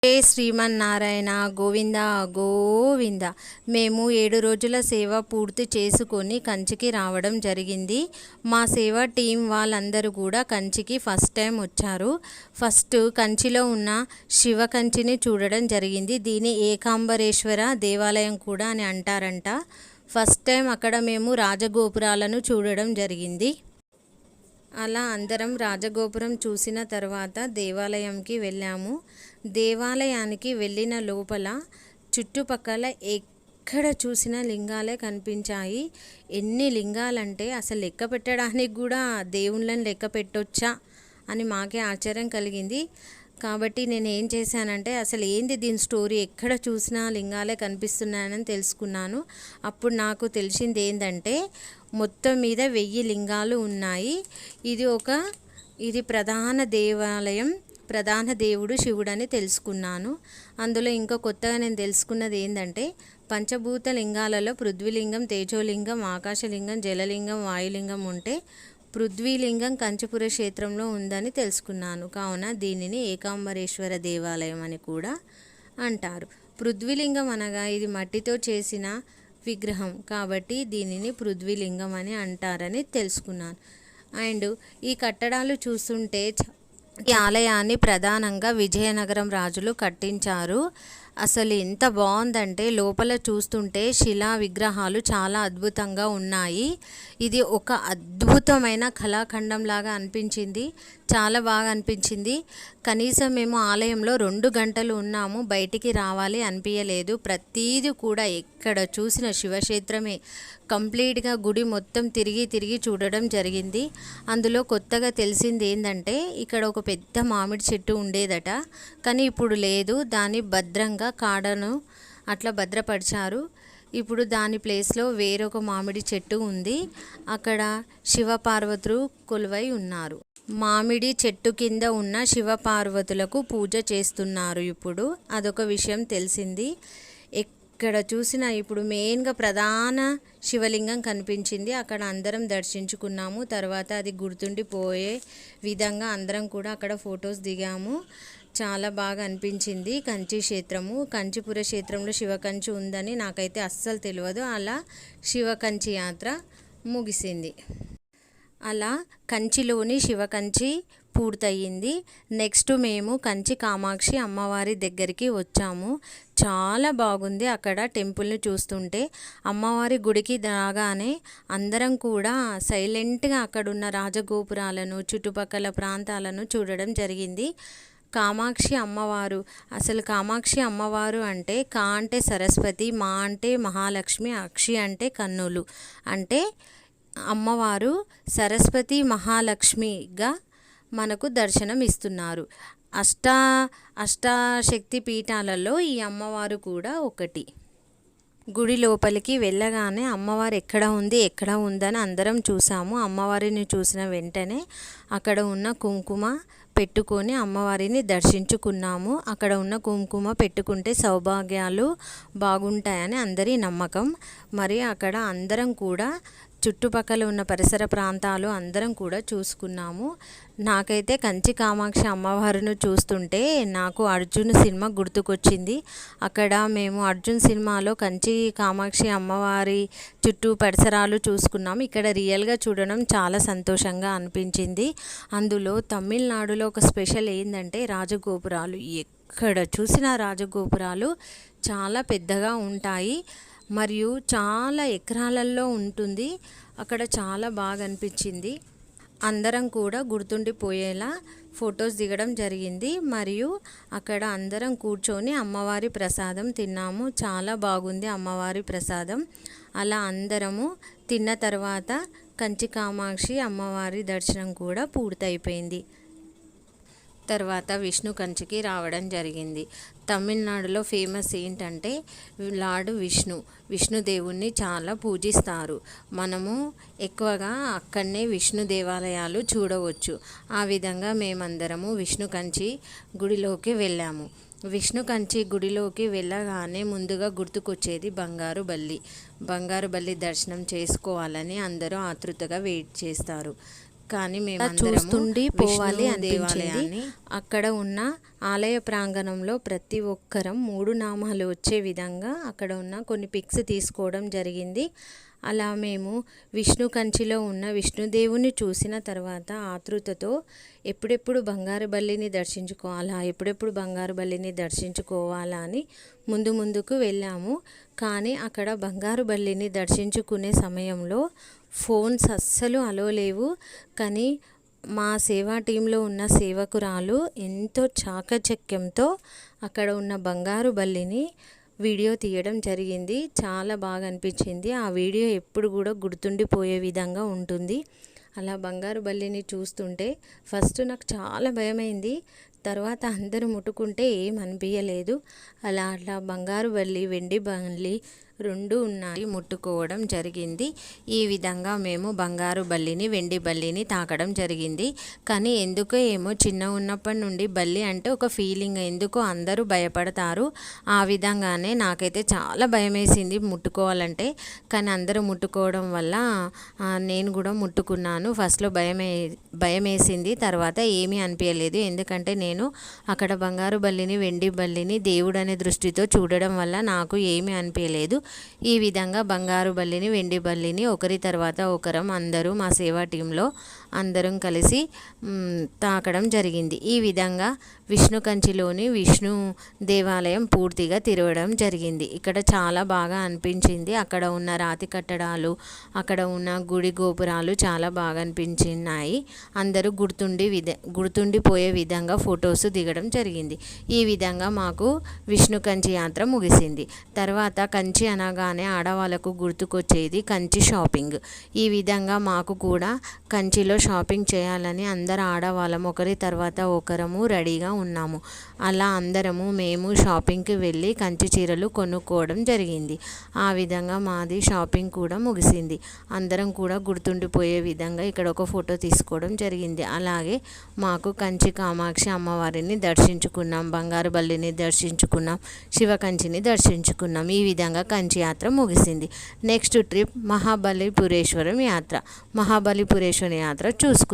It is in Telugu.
జై శ్రీమన్నారాయణ గోవింద గోవింద. మేము 7 రోజుల సేవ పూర్తి చేసుకొని కంచికి రావడం జరిగింది. మా సేవ టీం వాళ్ళందరూ కూడా కంచికి ఫస్ట్ టైం వచ్చారు. ఫస్ట్ కంచిలో ఉన్న శివ కంచిని చూడడం జరిగింది. దీని ఏకాంబరేశ్వర దేవాలయం కూడా అని అంటారంట. ఫస్ట్ టైం అక్కడ మేము రాజగోపురాలను చూడడం జరిగింది. అలా అందరం రాజగోపురం చూసిన తర్వాత దేవాలయంకి వెళ్ళాము. దేవాలయానికి వెళ్ళిన లోపల చుట్టుపక్కల ఎక్కడ చూసినా లింగాలే కనిపించాయి. ఎన్ని లింగాలంటే అసలు లెక్క పెట్టడానికి కూడా దేవుళ్ళని లెక్క పెట్టొచ్చా అని మాకే ఆశ్చర్యం కలిగింది. కాబట్టి నేను ఏం చేశానంటే అసలు ఏంది దీని స్టోరీ, ఎక్కడ చూసినా లింగాలే కనిపిస్తున్నాయని తెలుసుకున్నాను. అప్పుడు నాకు తెలిసింది ఏంటంటే మొత్తం మీద 1000 లింగాలు ఉన్నాయి. ఇది ప్రధాన దేవాలయం, ప్రధాన దేవుడు శివుడని తెలుసుకున్నాను. అందులో ఇంకా కొత్తగా నేను తెలుసుకున్నది ఏంటంటే పంచభూత లింగాలలో పృథ్వీలింగం, తేజోలింగం, ఆకాశలింగం, జలలింగం, వాయులింగం ఉంటే పృథ్వీలింగం కంచిపుర క్షేత్రంలో ఉందని తెలుసుకున్నాను. కావున దీనిని ఏకాంబరేశ్వర దేవాలయం అని కూడా అంటారు. పృథ్వీలింగం అనగా ఇది మట్టితో చేసిన విగ్రహం కాబట్టి దీనిని పృథ్వీలింగం అని అంటారని తెలుసుకున్నాను. అండ్ ఈ కట్టడాలు చూస్తుంటే ఈ ఆలయాన్ని ప్రధానంగా విజయనగరం రాజులు కట్టించారు. అసలు ఎంత బాగుందంటే లోపల చూస్తుంటే శిలా విగ్రహాలు చాలా అద్భుతంగా ఉన్నాయి. ఇది ఒక అద్భుతమైన కళాఖండం లాగా అనిపించింది. చాలా బాగా అనిపించింది. కనీసం మేము ఆలయంలో 2 గంటలు ఉన్నాము, బయటికి రావాలి అనిపించలేదు. ప్రతీది కూడా ఎక్కడ చూసిన శివక్షేత్రమే. కంప్లీట్గా గుడి మొత్తం తిరిగి చూడడం జరిగింది. అందులో కొత్తగా తెలిసింది ఏంటంటే ఇక్కడ ఒక పెద్ద మామిడి చెట్టు ఉండేదట, కానీ ఇప్పుడు లేదు. దాన్ని భద్రంగా కాడను అట్లా భద్రపరిచారు. ఇప్పుడు దాని ప్లేస్లో వేరొక మామిడి చెట్టు ఉంది. అక్కడ శివపార్వతులు కొలువై ఉన్నారు. మామిడి చెట్టు కింద ఉన్న శివపార్వతులకు పూజ చేస్తున్నారు. ఇప్పుడు అదొక విషయం తెలిసింది. ఎక్కడ చూసినా ఇప్పుడు మెయిన్గా ప్రధాన శివలింగం కనిపించింది. అక్కడ అందరం దర్శించుకున్నాము. తర్వాత అది గుర్తుండిపోయే విధంగా అందరం కూడా అక్కడ ఫొటోస్ దిగాము. చాలా బాగా అనిపించింది. కంచి క్షేత్రము, కంచిపుర క్షేత్రంలో శివకంచి ఉందని నాకైతే అస్సలు తెలియదు. అలా శివకంచి యాత్ర ముగిసింది. అలా కంచిలోని శివకంచి పూర్తయింది. నెక్స్ట్ మేము కంచి కామాక్షి అమ్మవారి దగ్గరికి వచ్చాము. చాలా బాగుంది అక్కడ టెంపుల్ని చూస్తుంటే. అమ్మవారి గుడికి రాగానే అందరం కూడా సైలెంట్గా అక్కడున్న రాజగోపురాలను, చుట్టుపక్కల ప్రాంతాలను చూడడం జరిగింది. కామాక్షి అమ్మవారు, అసలు కామాక్షి అమ్మవారు అంటే కా అంటే సరస్వతి, మా అంటే మహాలక్ష్మి, అక్షి అంటే కన్నులు. అంటే అమ్మవారు సరస్వతి మహాలక్ష్మిగా మనకు దర్శనం ఇస్తున్నారు. అష్టాశక్తి పీఠాలలో ఈ అమ్మవారు కూడా ఒకటి. గుడి లోపలికి వెళ్ళగానే అమ్మవారు ఎక్కడ ఉందని అందరం చూసాము. అమ్మవారిని చూసిన వెంటనే అక్కడ ఉన్న కుంకుమ పెట్టుకొని అమ్మవారిని దర్శించుకున్నాము. అక్కడ ఉన్న కుంకుమ పెట్టుకుంటే సౌభాగ్యాలు బాగుంటాయని అందరి నమ్మకం. మరి అక్కడ అందరం కూడా చుట్టుపక్కల ఉన్న పరిసర ప్రాంతాలు అందరం కూడా చూసుకున్నాము. నాకైతే కంచి కామాక్షి అమ్మవారిని చూస్తుంటే నాకు అర్జున్ సినిమా గుర్తుకొచ్చింది. అక్కడ మేము అర్జున్ సినిమాలో కంచి కామాక్షి అమ్మవారి చుట్టూ పరిసరాలు చూసుకున్నాము. ఇక్కడ రియల్గా చూడడం చాలా సంతోషంగా అనిపించింది. అందులో తమిళనాడులో ఒక స్పెషల్ ఏంటంటే రాజగోపురాలు. ఎక్కడ చూసినా రాజగోపురాలు చాలా పెద్దగా ఉంటాయి మరియు చాలా ఎకరాలలో ఉంటుంది. అక్కడ చాలా బాగా అనిపించింది. అందరం కూడా గుర్తుండిపోయేలా ఫొటోస్ దిగడం జరిగింది. మరియు అక్కడ అందరం కూర్చొని అమ్మవారి ప్రసాదం తిన్నాము. చాలా బాగుంది అమ్మవారి ప్రసాదం. అలా అందరము తిన్న తర్వాత కంచి కామాక్షి అమ్మవారి దర్శనం కూడా పూర్తయిపోయింది. తర్వాత విష్ణు కంచికి రావడం జరిగింది. తమిళనాడులో ఫేమస్ ఏంటంటే లార్డ్ విష్ణుదేవుణ్ణి చాలా పూజిస్తారు. మనము ఎక్కువగా అక్కడనే విష్ణు దేవాలయాలు చూడవచ్చు. ఆ విధంగా మేమందరము విష్ణు కంచి గుడిలోకి వెళ్ళాము. విష్ణు కంచి గుడిలోకి వెళ్ళగానే ముందుగా గుర్తుకొచ్చేది బంగారు బల్లి దర్శనం చేసుకోవాలని అందరూ ఆతృతగా వెయిట్ చేస్తారు. కానీ మేము చూస్తుండి పోవాలి అనిపించింది. అక్కడ ఉన్న ఆలయ ప్రాంగణంలో ప్రతి ఒక్కరం 3 నామాలు వచ్చే విధంగా అక్కడ ఉన్న కొన్ని పిక్స్ తీసుకోవడం జరిగింది. అలా మేము విష్ణు కంచిలో ఉన్న విష్ణుదేవుని చూసిన తర్వాత ఆతృతతో ఎప్పుడెప్పుడు బంగారు బల్లిని దర్శించుకోవాలా అని ముందుకు వెళ్ళాము. కానీ అక్కడ బంగారు బల్లిని దర్శించుకునే సమయంలో ఫోన్స్ అస్సలు అలో లేవు. కానీ మా సేవా టీంలో ఉన్న సేవకురాలు ఎంతో చాకచక్యంతో అక్కడ ఉన్న బంగారు బల్లిని వీడియో తీయడం జరిగింది. చాలా బాగా అనిపించింది. ఆ వీడియో ఎప్పుడు కూడా గుర్తుండిపోయే విధంగా ఉంటుంది. అలా బంగారు బల్లిని చూస్తుంటే ఫస్ట్ నాకు చాలా భయమైంది. తర్వాత అందరూ ముట్టుకుంటే ఏం అనిపించలేదు. అలా బంగారు బల్లి, వెండి బల్లి 2 ఉన్నాయి, ముట్టుకోవడం జరిగింది. ఈ విధంగా మేము బంగారు బల్లిని, వెండి బల్లిని తాకడం జరిగింది. కానీ ఎందుకో ఏమో చిన్న ఉన్నప్పటి నుండి బల్లి అంటే ఒక ఫీలింగ్, ఎందుకో అందరూ భయపడతారు. ఆ విధంగానే నాకైతే చాలా భయం వేసింది ముట్టుకోవాలంటే. కానీ అందరూ ముట్టుకోవడం వల్ల నేను కూడా ముట్టుకున్నాను. ఫస్ట్లో భయం వేసింది, తర్వాత ఏమీ అనిపించలేదు. ఎందుకంటే నేను అక్కడ బంగారు బల్లిని, వెండి బల్లిని దేవుడు అనే దృష్టితో చూడడం వల్ల నాకు ఏమీ అనిపించలేదు. ఈ విధంగా బంగారు బల్లిని, వెండి బల్లిని ఒకరి తర్వాత ఒకరం అందరూ మా సేవా టీంలో అందరం కలిసి తాకడం జరిగింది. ఈ విధంగా విష్ణు కంచిలోని విష్ణు దేవాలయం పూర్తిగా తిరగడం జరిగింది. ఇక్కడ చాలా బాగా అనిపించింది. అక్కడ ఉన్న రాతి కట్టడాలు, అక్కడ ఉన్న గుడి గోపురాలు చాలా బాగా అనిపించినాయి. అందరూ గుర్తుండిపోయే విధంగా ఫొటోస్ దిగడం జరిగింది. ఈ విధంగా మాకు విష్ణు కంచి యాత్ర ముగిసింది. తర్వాత కంచి అనగానే ఆడవాళ్ళకు గుర్తుకొచ్చేది కంచి షాపింగ్. ఈ విధంగా మాకు కూడా కంచిలో షాపింగ్ చేయాలని అందరు ఆడవాళ్ళం ఒకరి తర్వాత ఒకరము రెడీగా ఉన్నాము. అలా మేము షాపింగ్కి వెళ్ళి కంచి చీరలు కొనుక్కోవడం జరిగింది. ఆ విధంగా మాది షాపింగ్ కూడా ముగిసింది. అందరం కూడా గుర్తుండిపోయే విధంగా ఇక్కడ ఒక ఫోటో తీసుకోవడం జరిగింది. అలాగే మాకు కంచి కామాక్షి అమ్మవారిని దర్శించుకున్నాం, బంగారు బల్లిని దర్శించుకున్నాం, శివకంచిని దర్శించుకున్నాం. ఈ విధంగా కంచి యాత్ర ముగిసింది. నెక్స్ట్ ట్రిప్ మహాబలిపురేశ్వరం యాత్ర చూసుకున్నాం.